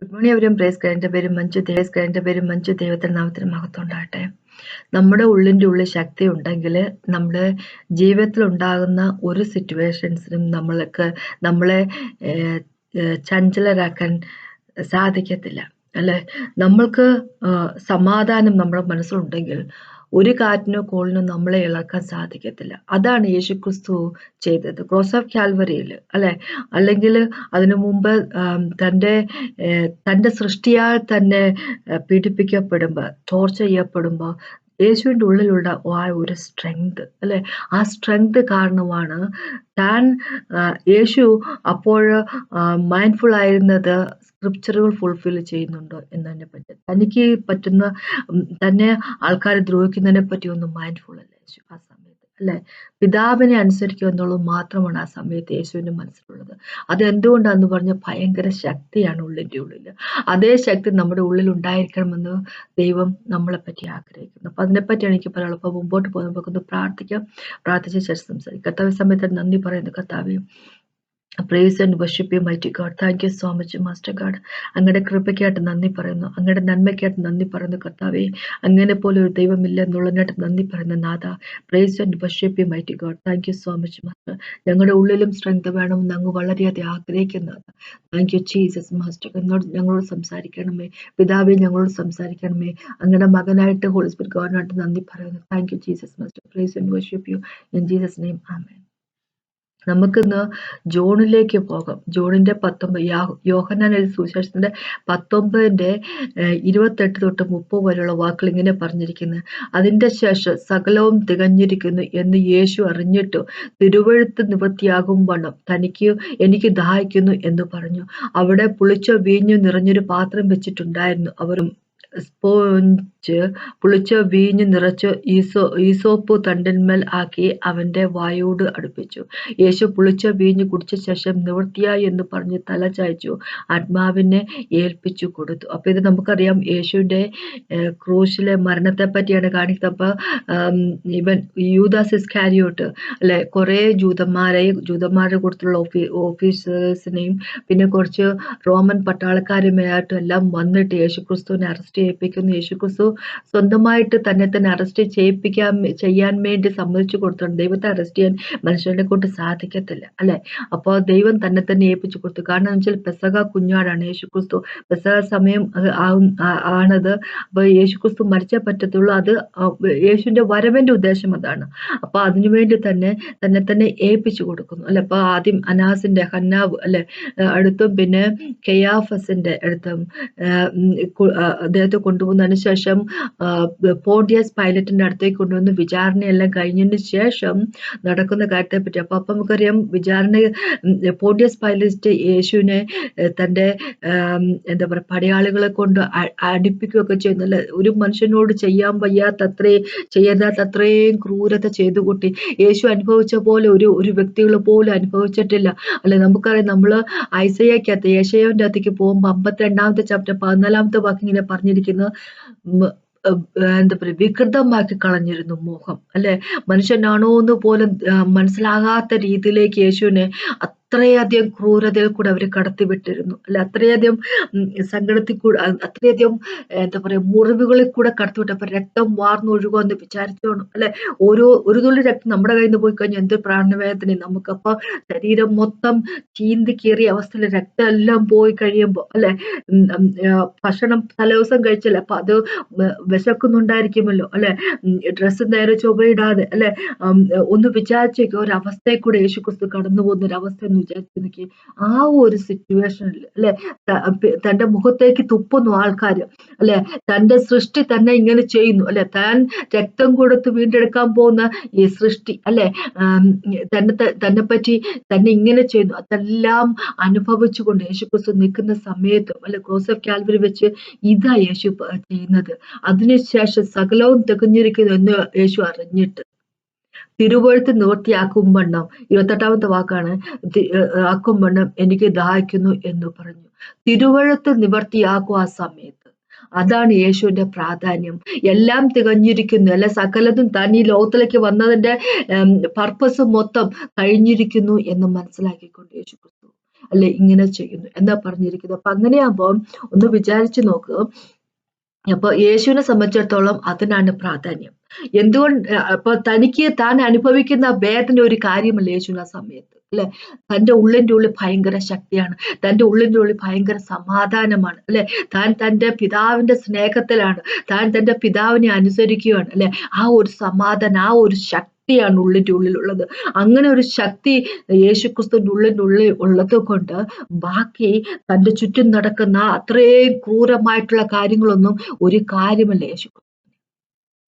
Good morning എവരും. എൻ്റെ പേര് മഞ്ജു. ദൈവത്തിൻ്റെ നാമത്തിന് മഹത്വം ഉണ്ടാകട്ടെ. നമ്മുടെ ഉള്ളിൻ്റെ ഉള്ളിൽ ശക്തി ഉണ്ടെങ്കിൽ നമ്മുടെ ജീവിതത്തിൽ ഉണ്ടാകുന്ന ഒരു സിറ്റുവേഷൻസിനും നമ്മളെ ചഞ്ചലരാക്കാൻ സാധിക്കത്തില്ല, അല്ലെ? നമ്മൾക്ക് സമാധാനം നമ്മുടെ മനസ്സിലുണ്ടെങ്കിൽ ഒരു കാറ്റിനോ കോളിനോ നമ്മളെ ഇളക്കാൻ സാധിക്കത്തില്ല. അതാണ് യേശുക്രിസ്തു ചെയ്തത് ക്രോസ് ഓഫ് കാൽവറിയിൽ, അല്ലെ? അല്ലെങ്കിൽ അതിനു മുമ്പ് തൻ്റെ സൃഷ്ടിയാൽ തന്നെ പീഡിപ്പിക്കപ്പെടുമ്പോൾ, ടോർച്ചർ ചെയ്യപ്പെടുമ്പോൾ യേശുവിൻ്റെ ഉള്ളിലുള്ള ആ ഒരു സ്ട്രെങ്ത്, അല്ലെ? ആ സ്ട്രെങ്ത് കാരണമാണ് യേശു അപ്പോൾ മൈൻഡ്ഫുൾ ആയിരുന്നത് സ്ക്രിപ്ചറുകൾ ഫുൾഫിൽ ചെയ്യുന്നുണ്ടോ എന്നതിനെ പറ്റി. തനിക്ക് പറ്റുന്ന തന്നെ ആൾക്കാർ ദ്രോഹിക്കുന്നതിനെ പറ്റി ഒന്നും മൈൻഡ്ഫുൾ അല്ല യേശു ആ സമയത്ത്, അല്ലെ? പിതാവിനെ അനുസരിക്കുക എന്നുള്ളത് മാത്രമാണ് ആ സമയത്ത് യേശുവിൻ്റെ മനസ്സിലുള്ളത്. അതെന്തുകൊണ്ടാന്ന് പറഞ്ഞ ഭയങ്കര ശക്തിയാണ് ഉള്ളിൻ്റെ ഉള്ളിൽ. അതേ ശക്തി നമ്മുടെ ഉള്ളിൽ ഉണ്ടായിരിക്കണമെന്ന് ദൈവം നമ്മളെ പറ്റി ആഗ്രഹിക്കുന്നു. അപ്പൊ അതിനെപ്പറ്റിയാണ് എനിക്ക് പറയാനുള്ളത്. അപ്പൊ മുമ്പോട്ട് പോകുമ്പോൾ നമുക്കൊന്ന് പ്രാർത്ഥിക്കാം. പ്രാർത്ഥിച്ച ശേഷം സംസാരിക്കാം. കർത്താവ് സമയത്ത് നന്ദി പറയുന്നു. കർത്താവേ, praise and worship you, mighty God. Thank you so much, Master God. അങ്ങയുടെ കൃപയ്ക്കായിട്ട് നന്ദി പറയുന്നു. അങ്ങയുടെ നന്മയ്ക്കായിട്ട് നന്ദി പറയുന്നു. കർത്താവേ, അങ്ങനെ പോലെ ഒരു ദൈവമില്ല എന്നുള്ളതിനായിട്ട് നന്ദി പറയുന്നു നാഥ. praise and worship you, mighty God. Thank you so much, Master. ഞങ്ങളുടെ ഉള്ളിലും സ്ട്രെങ്ത് വേണമെന്ന് അങ്ങ് വളരെയധികം ആഗ്രഹിക്കുന്നത്. Thank you Jesus. മാസ്റ്റർ ഞങ്ങളോട് സംസാരിക്കണമേ. പിതാവേ, ഞങ്ങളോട് സംസാരിക്കണമേ. അങ്ങയുടെ മകനായിട്ട് ഹോളി സ്പിരിറ്റ് ഗോഡിനായിട്ട് നന്ദി പറയുന്നു. Thank you Jesus master. praise and worship you in Jesus name. Amen. നമുക്കിന്ന് ജോണിലേക്ക് പോകാം. ജോണിന്റെ 19 യോഹന്നാൻ എഴുതിയ സുവിശേഷത്തിന്റെ 19:28 തൊട്ട് 30 വരെയുള്ള വാക്കുകൾ ഇങ്ങനെ പറഞ്ഞിരിക്കുന്നത്: അതിന്റെ ശേഷം സകലവും തികഞ്ഞിരിക്കുന്നു എന്ന് യേശു അറിഞ്ഞിട്ടു തിരുവെഴുത്ത് നിവൃത്തിയാകും വണ്ണം എനിക്ക് ദാഹിക്കുന്നു എന്ന് പറഞ്ഞു. അവിടെ പുളിച്ച വീഞ്ഞു നിറഞ്ഞൊരു പാത്രം വെച്ചിട്ടുണ്ടായിരുന്നു. അവരും സ്പോഞ്ച് പുളിച്ച വീഞ്ഞ് നിറച്ച് ഈസോപ്പ് തണ്ടിന്മേൽ ആക്കി അവന്റെ വായോട് അടുപ്പിച്ചു. യേശു പുളിച്ച വീഞ്ഞ് കുടിച്ച ശേഷം നിവൃത്തിയായി എന്ന് പറഞ്ഞ് തല ചായ്ച്ചു ആത്മാവിനെ ഏൽപ്പിച്ചു കൊടുത്തു. അപ്പൊ ഇത് നമുക്കറിയാം, യേശുവിന്റെ ക്രൂശിലെ മരണത്തെ പറ്റിയാണ് കാണിക്കുന്നത്. അപ്പൊ ഇവൻ യൂദാസ് ഇസ്കാരിയോട്ട്, അല്ലെ, കുറെ ജൂതന്മാരുടെ കൂട്ടത്തിലുള്ള ഓഫീസേഴ്സിനെയും പിന്നെ കുറച്ച് റോമൻ പട്ടാളക്കാരുമായിട്ടും എല്ലാം വന്നിട്ട് യേശുക്രിസ്തുവിനെ അറസ്റ്റ് ചെയ്യിപ്പിക്കുന്നു. യേശുക്രിസ്തു സ്വന്തമായിട്ട് തന്നെ അറസ്റ്റ് ചെയ്യാൻ വേണ്ടി സമ്മതിച്ചു കൊടുത്തു. ദൈവത്തെ അറസ്റ്റ് ചെയ്യാൻ മനുഷ്യനെ കൊണ്ട് സാധിക്കത്തില്ല, അല്ലെ? അപ്പോൾ ദൈവം തന്നെ ഏൽപ്പിച്ചു കൊടുത്തു. കാരണം എന്ന് വെച്ചാൽ പെസഹ കുഞ്ഞാടാണ് യേശുക്രിസ്തു. പെസഹ സമയം ആണത്. അപ്പൊ യേശുക്രിസ്തു മരിച്ചേ പറ്റത്തുള്ളൂ. അത് യേശുവിന്റെ വരവിന്റെ ഉദ്ദേശം അതാണ്. അപ്പൊ അതിനുവേണ്ടി തന്നെ ഏൽപ്പിച്ചു കൊടുക്കുന്നു, അല്ലെ? അപ്പൊ ആദ്യം അനാസിന്റെ ഹന്നാവ്, അല്ലെ, അടുത്തും പിന്നെ കെയാഫസിന്റെ അടുത്തും അദ്ദേഹത്തെ കൊണ്ടുപോകുന്നതിന് ശേഷം പോണ്ടിയസ് പൈലറ്റിന്റെ അടുത്തേക്ക് കൊണ്ടുവന്ന് വിചാരണയെല്ലാം കഴിഞ്ഞതിന് ശേഷം നടക്കുന്ന കാര്യത്തെ പറ്റി. അപ്പൊ നമുക്കറിയാം, പോണ്ടിയസ് പൈലറ്റ് യേശുവിനെ തന്റെ എന്താ പറയുക പടയാളികളെ കൊണ്ട് അടിപ്പിക്കുകയൊക്കെ ചെയ്യുന്നല്ല. ഒരു മനുഷ്യനോട് ചെയ്യാൻ ചെയ്യരുതാത്തത്രയും ക്രൂരത ചെയ്തു കൂട്ടി. യേശു അനുഭവിച്ച പോലെ ഒരു വ്യക്തികൾ പോലും അനുഭവിച്ചിട്ടില്ല, അല്ലെ? നമുക്കറിയാം, നമ്മള് യേശയ്യാവിന്റെ അകത്തേക്ക് പോകുമ്പോൾ 52-ാമത്തെ ചാപ്റ്റർ 14-ാമത്തെ വാക്ക് ഇങ്ങനെ പറഞ്ഞിരിക്കുന്നത്: എന്താ പറയുക, വികൃതമാക്കി കളഞ്ഞിരുന്നു മോഹം, അല്ലെ? മനുഷ്യനാണോ എന്ന് പോലും മനസ്സിലാകാത്ത രീതിയിലേക്ക് യേശുവിനെ അത്രയധികം ക്രൂരതയിൽ കൂടെ അവര് കടത്തിവിട്ടിരുന്നു, അല്ലെ? അത്രയധികം സങ്കടത്തിൽ കൂടെ, അത്രയധികം എന്താ പറയുക മുറിവുകളിൽ കൂടെ കടത്തിവിട്ടു. അപ്പൊ രക്തം വാർന്നൊഴുകുമെന്ന് വിചാരിച്ചോണം, അല്ലെ? ഒരു തുള്ളി രക്തം നമ്മുടെ കയ്യിൽ നിന്ന് പോയി കഴിഞ്ഞാൽ എന്ത് പ്രാണവേദന നമുക്കപ്പൊ. ശരീരം മൊത്തം ചീന്തി കീറിയ അവസ്ഥയിൽ രക്തം എല്ലാം പോയി കഴിയുമ്പോൾ, അല്ലെ, ഭക്ഷണം തലേദിവസം കഴിച്ചില്ല, അപ്പൊ അത് വിശക്കുന്നുണ്ടായിരിക്കുമല്ലോ, അല്ലെ? ഡ്രസ്സ് നേരെ ചൊവ്വയിടാതെ, അല്ലെ? ഒന്ന് വിചാരിച്ചേക്ക് ഒരവസ്ഥയിൽ കൂടെ യേശുക്രിസ്തു കടന്നു പോകുന്ന ഒരു അവസ്ഥ എന്ന് വിചാരിച്ചു നോക്കി. ആ ഒരു സിറ്റുവേഷനിൽ, അല്ലെ, തന്റെ മുഖത്തേക്ക് തുപ്പുന്നു ആൾക്കാര്, അല്ലെ? തന്റെ സൃഷ്ടി തന്നെ ഇങ്ങനെ ചെയ്യുന്നു, അല്ലെ? താൻ രക്തം കൊടുത്ത് വീണ്ടെടുക്കാൻ പോകുന്ന ഈ സൃഷ്ടി, അല്ലെ, തന്നെ പറ്റി തന്നെ ഇങ്ങനെ ചെയ്യുന്നു. അതെല്ലാം അനുഭവിച്ചുകൊണ്ട് യേശുക്രിസ്തു നിൽക്കുന്ന സമയത്തും, അല്ലെ, ക്രോസ് ഓഫ് കാൽവരി വെച്ച് ഇതാ യേശു ചെയ്യുന്നത്. അതിനുശേഷം സകലവും തികഞ്ഞിരിക്കുന്നു എന്ന് യേശു അറിഞ്ഞിട്ട് തിരുവെഴുത്ത് നിവൃത്തിയാക്കും വണ്ണം, 28-ാമത്തെ വാക്കാണ്, ആക്കും വണ്ണം എനിക്ക് ദാഹിക്കുന്നു എന്ന് പറഞ്ഞു. തിരുവെഴുത്ത് നിവർത്തിയാക്കും ആ സമയത്ത്. അതാണ് യേശുവിന്റെ പ്രാധാന്യം. എല്ലാം തികഞ്ഞിരിക്കുന്നു, അല്ലെ? സകലതും താൻ ഈ ലോകത്തിലേക്ക് വന്നതിന്റെ പർപ്പസ് മൊത്തം കഴിഞ്ഞിരിക്കുന്നു എന്ന് മനസ്സിലാക്കിക്കൊണ്ട് യേശു ക്രിസ്തു അല്ലെ ഇങ്ങനെ ചെയ്യുന്നു എന്നാ പറഞ്ഞിരിക്കുന്നത്. അപ്പൊ അങ്ങനെയാകുമ്പോൾ ഒന്ന് വിചാരിച്ചു നോക്കുക. അപ്പൊ യേശുവിനെ സംബന്ധിച്ചിടത്തോളം അതിനാണ് പ്രാധാന്യം. അപ്പൊ തനിക്ക് താൻ അനുഭവിക്കുന്ന വേദന ഒരു കാര്യമല്ല യേശുവിന് ആ സമയത്ത്, അല്ലെ. തന്റെ ഉള്ളിന്റെ ഉള്ളിൽ ഭയങ്കര ശക്തിയാണ്, തന്റെ ഉള്ളിന്റെ ഉള്ളിൽ ഭയങ്കര സമാധാനമാണ്, അല്ലെ. താൻ തന്റെ പിതാവിന്റെ സ്നേഹത്തിലാണ്, താൻ തന്റെ പിതാവിനെ അനുസരിക്കുകയാണ്, അല്ലെ. ആ ഒരു സമാധാനം, ആ ഒരു ശക്തിയാണ് ഉള്ളിന്റെ ഉള്ളിലുള്ളത്. അങ്ങനെ ഒരു ശക്തി യേശുക്രിസ്തുവിന്റെ ഉള്ളിന്റെ ഉള്ളിൽ ഉള്ളത് കൊണ്ട് ബാക്കി തന്റെ ചുറ്റും നടക്കുന്ന അത്രയും ക്രൂരമായിട്ടുള്ള കാര്യങ്ങളൊന്നും ഒരു കാര്യമല്ല യേശു.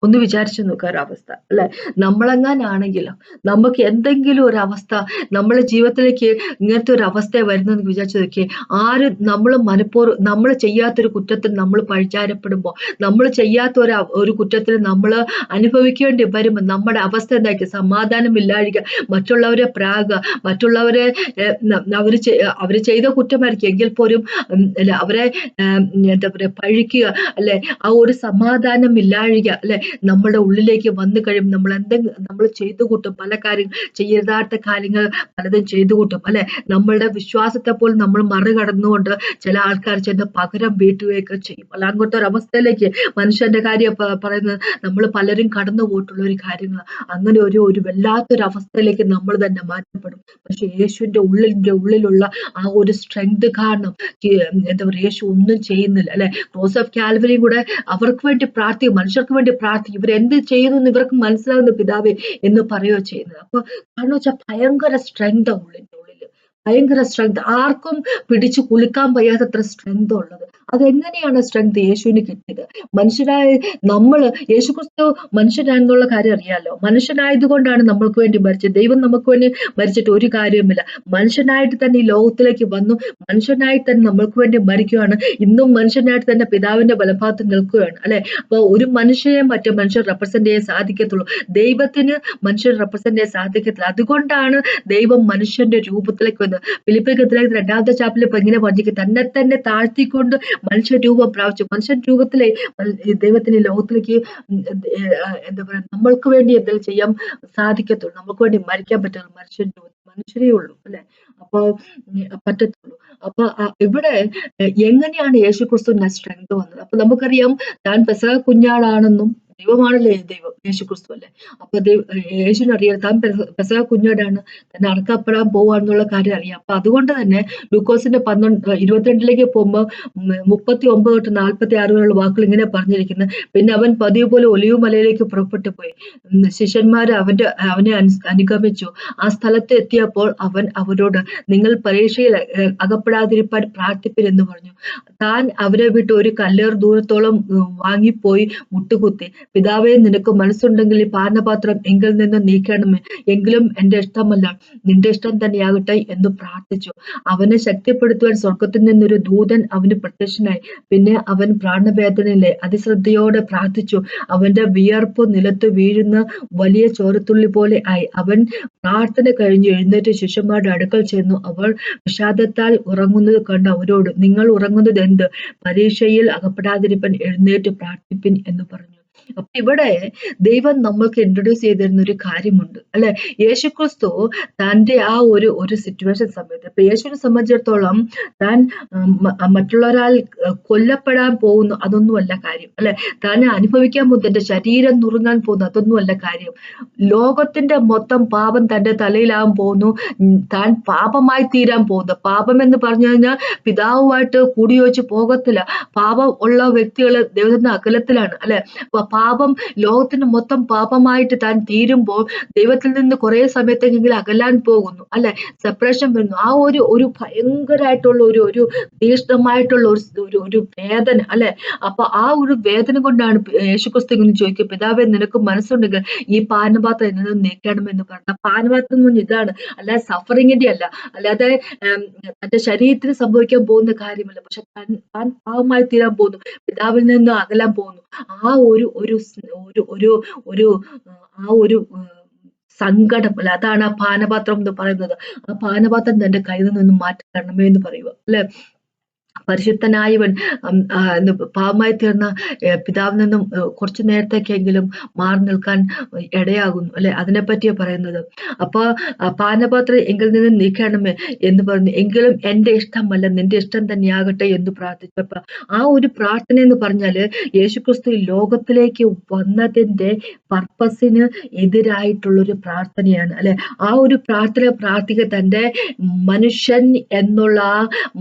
ഒന്ന് വിചാരിച്ചു നോക്കുക ഒരവസ്ഥ, അല്ലെ. നമ്മളെങ്ങാനാണെങ്കിലും നമുക്ക് എന്തെങ്കിലും ഒരു അവസ്ഥ നമ്മളെ ജീവിതത്തിലേക്ക് ഇങ്ങനത്തെ ഒരു അവസ്ഥ വരുന്നെന്ന് വിചാരിച്ചു നോക്കിയേ. ആരും നമ്മൾ ചെയ്യാത്തൊരു കുറ്റത്തിന് നമ്മൾ പഴിചാരപ്പെടുമ്പോൾ, നമ്മൾ ചെയ്യാത്ത ഒരു കുറ്റത്തിന് നമ്മൾ അനുഭവിക്കേണ്ടി വരുമ്പോൾ നമ്മുടെ അവസ്ഥ എന്തായിരിക്കും? സമാധാനമില്ലാഴിക, മറ്റുള്ളവരെ പ്രാകുക, മറ്റുള്ളവരെ അവര് ചെയ്ത കുറ്റമായിരിക്കും എങ്കിൽ പോലും അല്ലെ അവരെ എന്താ പറയാ പഴിക്കുക, അല്ലെ. ആ ഒരു സമാധാനം ഇല്ലാഴിക, അല്ലെ, നമ്മുടെ ഉള്ളിലേക്ക് വന്നു കഴിയുമ്പോൾ നമ്മൾ ചെയ്തു കൂട്ടും, പല കാര്യങ്ങൾ, ചെയ്യരുതാത്ത കാര്യങ്ങൾ പലതും ചെയ്തു കൂട്ടും, അല്ലെ. നമ്മളുടെ വിശ്വാസത്തെ പോലും നമ്മൾ മറികടന്നുകൊണ്ട് ചില ആൾക്കാർ ചെന്ന് പകരം വീട്ടുകയൊക്കെ ചെയ്യും. അല്ല, അങ്ങോട്ട് ഒരു അവസ്ഥയിലേക്ക് മനുഷ്യന്റെ കാര്യം പറയുന്നത് നമ്മൾ പലരും കടന്നു പോയിട്ടുള്ള ഒരു കാര്യങ്ങൾ. അങ്ങനെ ഒരു വല്ലാത്തൊരു അവസ്ഥയിലേക്ക് നമ്മൾ തന്നെ മാറ്റപ്പെടും. പക്ഷെ യേശുവിന്റെ ഉള്ളിലുള്ള ആ ഒരു സ്ട്രെങ്ത് കാരണം എന്താ പറയുക, യേശു ഒന്നും ചെയ്യുന്നില്ല, അല്ലെ. ക്രോസ് ഓഫ് കാൽവരിയും കൂടെ അവർക്ക് വേണ്ടി പ്രാർത്ഥിക്കും, മനുഷ്യർക്ക് വേണ്ടി പ്രാർത്ഥിക്കും. ഇവരെന്ത് ചെയ്യുന്നു എന്ന് ഇവർക്ക് മനസ്സിലാവുന്ന പിതാവേ എന്ന് പറയുകയോ ചെയ്യുന്നത്. അപ്പൊ കാരണം വെച്ചാൽ ഭയങ്കര സ്ട്രെങ്ത് ഉള്ളിന്റെ ഉള്ളില്, ഭയങ്കര സ്ട്രെങ്ത്, ആർക്കും പിടിച്ചു കുലുക്കാൻ വയ്യാത്തത്ര സ്ട്രെങ്ത് ഉള്ളത്. അതെങ്ങനെയാണ് സ്ട്രെങ്ത് യേശുവിന് കിട്ടിയത്? മനുഷ്യരായ യേശുക്രിസ്തു മനുഷ്യനാണെന്നുള്ള കാര്യം അറിയാലോ. മനുഷ്യനായതുകൊണ്ടാണ് നമ്മൾക്ക് വേണ്ടി മരിച്ചത്. ദൈവം നമുക്ക് വേണ്ടി മരിച്ചിട്ട് ഒരു കാര്യവുമില്ല. മനുഷ്യനായിട്ട് തന്നെ ഈ ലോകത്തിലേക്ക് വന്നു, മനുഷ്യനായി തന്നെ നമ്മൾക്ക് വേണ്ടി മരിക്കുകയാണ്. ഇന്നും മനുഷ്യനായിട്ട് തന്നെ പിതാവിന്റെ വലഭാഗത്ത് നിൽക്കുകയാണ്, അല്ലെ. അപ്പൊ ഒരു മനുഷ്യനെ മറ്റു മനുഷ്യർ റെപ്രസെന്റ് ചെയ്യാൻ സാധിക്കത്തുള്ളൂ, ദൈവത്തിന് മനുഷ്യർ റെപ്രസെന്റ് ചെയ്യാൻ സാധിക്കത്തില്ല. അതുകൊണ്ടാണ് ദൈവം മനുഷ്യന്റെ രൂപത്തിലേക്ക് വന്നത്. ഫിലിപ്പിയർക്കെതിരായ 2-ാമത്തെ ചാപ്റ്ററിൽ ഇപ്പൊ ഇങ്ങനെ പറഞ്ഞിരിക്കും, തന്നെ താഴ്ത്തിക്കൊണ്ട് മനുഷ്യ രൂപം പ്രാപിച്ചു. മനുഷ്യൻ രൂപത്തിലെ ദൈവത്തിന് ലോകത്തിലേക്ക് എന്താ പറയാ നമ്മൾക്ക് വേണ്ടി എന്തെങ്കിലും ചെയ്യാൻ സാധിക്കത്തുള്ളൂ, നമുക്ക് വേണ്ടി മരിക്കാൻ പറ്റുള്ളൂ മനുഷ്യൻ രൂപത്തിൽ, മനുഷ്യരേ ഉള്ളൂ, അല്ലെ. അപ്പൊ പറ്റത്തുള്ളൂ. അപ്പൊ ഇവിടെ എങ്ങനെയാണ് യേശുക്രിസ്തുവിന് സ്ട്രെങ്ത് വന്നത്? അപ്പൊ നമുക്കറിയാം, താൻ പെസഹ കുഞ്ഞാടാണെന്നും, ദൈവമാണല്ലേ ദൈവം, യേശുക്രിസ്തു, അല്ലെ. അപ്പൊ യേശുവിനറിയാം താൻ പെസഹ കുഞ്ഞാടാണ്, തന്നെ അറക്കപ്പെടാൻ പോവാന്നുള്ള കാര്യം അറിയാം. അപ്പൊ അതുകൊണ്ട് തന്നെ ലൂക്കോസിന്റെ 22 പോകുമ്പോൾ 39 തൊട്ട് 46 വരെയുള്ള വാക്കുകൾ ഇങ്ങനെ പറഞ്ഞിരിക്കുന്നത്. പിന്നെ അവൻ പതിവ് പോലെ ഒലിവ് മലയിലേക്ക് പുറപ്പെട്ടു പോയി. ശിഷ്യന്മാർ അവനെ അനുഗമിച്ചു. ആ സ്ഥലത്ത് എത്തിയപ്പോൾ അവൻ അവരോട്, നിങ്ങൾ പരീക്ഷയിൽ അകപ്പെടാതിരിപ്പാൻ പ്രാർത്ഥിപ്പിൻ എന്ന് പറഞ്ഞു. താൻ അവരെ വിട്ട് ഒരു കല്ലേറ് ദൂരത്തോളം വാങ്ങിപ്പോയി മുട്ടുകുത്തി, പിതാവേ, നിനക്ക് മനസ്സുണ്ടെങ്കിൽ ഈ പാനപാത്രം എങ്കിൽ നിന്ന് നീക്കണമേ, എങ്കിലും എന്റെ ഇഷ്ടമല്ല നിന്റെ ഇഷ്ടം തന്നെയാകട്ടെ എന്ന് പ്രാർത്ഥിച്ചു. അവനെ ശക്തിപ്പെടുത്തുവാൻ സ്വർഗത്തിൽ നിന്നൊരു ദൂതൻ അവന് പ്രത്യക്ഷനായി. പിന്നെ അവൻ പ്രാണവേദനയിലെ അതിശ്രദ്ധയോടെ പ്രാർത്ഥിച്ചു. അവന്റെ വിയർപ്പ് നിലത്ത് വീഴുന്ന വലിയ ചോരത്തുള്ളി പോലെ ആയി. അവൻ പ്രാർത്ഥന കഴിഞ്ഞ് എഴുന്നേറ്റ് ശിഷ്യന്മാരുടെ അടുക്കൽ ചെന്നു. അവർ വിഷാദത്താൽ ഉറങ്ങുന്നത് കണ്ട് അവരോട്, നിങ്ങൾ ഉറങ്ങുന്നത് എന്ത്? പരീക്ഷയിൽ അകപ്പെടാതിരിപ്പാൻ എഴുന്നേറ്റ് പ്രാർത്ഥിപ്പിൻ എന്ന് പറഞ്ഞു. അപ്പൊ ഇവിടെ ദൈവം നമ്മൾക്ക് ഇൻട്രൊഡ്യൂസ് ചെയ്തിരുന്ന ഒരു കാര്യമുണ്ട്, അല്ലെ. യേശുക്രിസ്തു തന്റെ ആ ഒരു സിറ്റുവേഷൻ സമയത്ത്, ഇപ്പൊ യേശുവിനെ സംബന്ധിച്ചിടത്തോളം താൻ മറ്റുള്ളവരാൽ കൊല്ലപ്പെടാൻ പോകുന്നു, അതൊന്നുമല്ല കാര്യം, അല്ലെ. താൻ അനുഭവിക്കാൻ പോകുന്നു, തന്റെ ശരീരം നുറുങ്ങാൻ പോകുന്നു, അതൊന്നുമല്ല കാര്യം. ലോകത്തിന്റെ മൊത്തം പാപം തന്റെ തലയിലാകാൻ പോകുന്നു. താൻ പാപമായി തീരാൻ പോകുന്നു. പാപം എന്ന് പറഞ്ഞു കഴിഞ്ഞാൽ പിതാവുമായിട്ട് കൂടിയോജിച്ച് പോകത്തില്ല. പാപം ഉള്ള വ്യക്തികൾ ദൈവത്തിന്റെ അകലത്തിലാണ്, അല്ലെ. പാപം ലോകത്തിന് മൊത്തം പാപമായിട്ട് താൻ തീരുമ്പോൾ ദൈവത്തിൽ നിന്ന് കുറെ സമയത്തേക്കെങ്കിലും അകലാൻ പോകുന്നു, അല്ലെ. സെപ്പറേഷൻ വരുന്നു. ആ ഒരു ഭയങ്കരമായിട്ടുള്ള ഒരു തീഷ്ണമായിട്ടുള്ള ഒരു വേദന, അല്ലെ. അപ്പൊ ആ ഒരു വേദന കൊണ്ടാണ് യേശുക്രിസ്തു ഇങ്ങനെ ചോദിക്കുക, പിതാവേ, നിനക്ക് മനസ്സുണ്ടെങ്കിൽ ഈ പാനപാത്രം എന്നിൽ നിന്ന് നീക്കണമെന്ന് പറഞ്ഞു. പാനപാത്രം എന്ന് പറഞ്ഞാൽ ഇതാണ്, അല്ലാതെ സഫറിങ്ങിന്റെ അല്ല, അല്ലാതെ തന്റെ ശരീരത്തിന് സംഭവിക്കാൻ പോകുന്ന കാര്യമല്ല. പക്ഷെ താൻ പാവമായി തീരാൻ പോകുന്നു, പിതാവിൽ നിന്ന് അകലാൻ പോകുന്നു. ആ ഒരു സങ്കടം, അല്ലെ, അതാണ് ആ പാനപാത്രം എന്ന് പറയുന്നത്. ആ പാനപാത്രം തന്റെ കയ്യിൽ നിന്നും മാറ്റി തരണമേ എന്ന് പറയുക, അല്ലെ. പരിശുദ്ധനായവൻ പാവമായി തീർന്ന പിതാവിൽ നിന്നും കുറച്ചു നേരത്തേക്കെങ്കിലും മാറി നിൽക്കാൻ ഇടയാകുന്നു അല്ലെ, അതിനെപ്പറ്റിയാ പറയുന്നത്. അപ്പൊ പാനപാത്രം എങ്കിൽ നിന്ന് നീക്കണമേ എന്ന് പറഞ്ഞു. എങ്കിലും എന്റെ ഇഷ്ടമല്ല നിന്റെ ഇഷ്ടം തന്നെയാകട്ടെ എന്ന് പ്രാർത്ഥിച്ചപ്പോ ആ ഒരു പ്രാർത്ഥന എന്ന് പറഞ്ഞാല് യേശുക്രിസ്തു ലോകത്തിലേക്ക് വന്നതിന്റെ പർപ്പസിന് എതിരായിട്ടുള്ളൊരു പ്രാർത്ഥനയാണ് അല്ലെ. ആ ഒരു പ്രാർത്ഥിക്കുക തന്റെ മനുഷ്യൻ എന്നുള്ള ആ